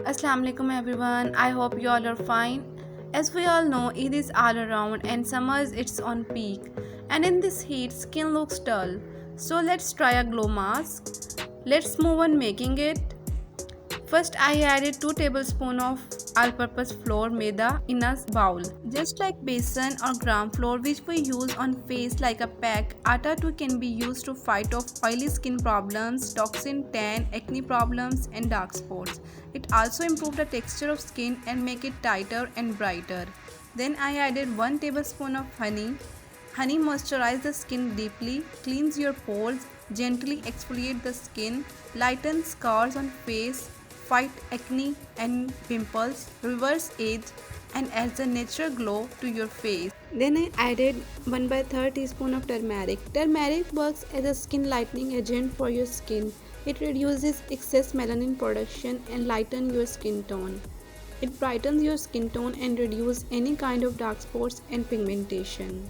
Assalamu alaikum everyone. I hope you all are fine. As we all know, Eid is all around and summer is its on peak. And in this heat, skin looks dull. So let's try a glow mask. Let's move on making it. First, I added 2 tablespoons of all-purpose flour maida in a bowl. Just like besan or gram flour which we use on face like a pack, atta too can be used to fight off oily skin problems, toxin, tan, acne problems and dark spots. It also improves the texture of skin and make it tighter and brighter. Then I added 1 tablespoon of honey. Honey moisturizes the skin deeply, cleans your pores, gently exfoliate the skin, lightens scars on face, fight acne and pimples, reverse age, and adds a natural glow to your face. Then I added 1 by 3 teaspoon of turmeric. Turmeric works as a skin lightening agent for your skin. It reduces excess melanin production and lightens your skin tone. It brightens your skin tone and reduces any kind of dark spots and pigmentation.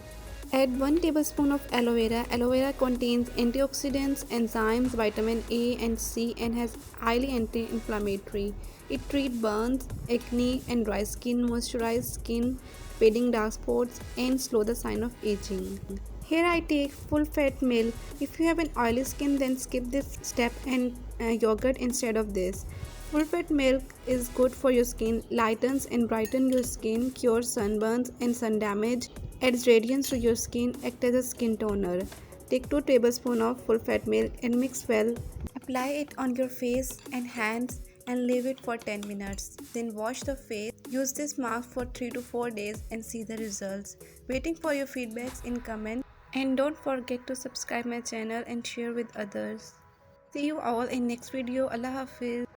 Add 1 tablespoon of aloe vera. Aloe vera contains antioxidants, enzymes, vitamin A and C and has highly anti-inflammatory. It treats burns, acne and dry skin, moisturize skin, fading dark spots and slow the sign of aging. Here I take full fat milk. If you have an oily skin then skip this step and yogurt instead of this. Full fat milk is good for your skin, lightens and brightens your skin, cures sunburns and sun damage, adds radiance to your skin, acts as a skin toner. Take 2 tablespoons of full fat milk and mix well. Apply it on your face and hands and leave it for 10 minutes. Then wash the face. Use this mask for 3 to 4 days and see the results. Waiting for your feedbacks in comments. And don't forget to subscribe my channel and share with others. See you all in next video. Allah Hafiz.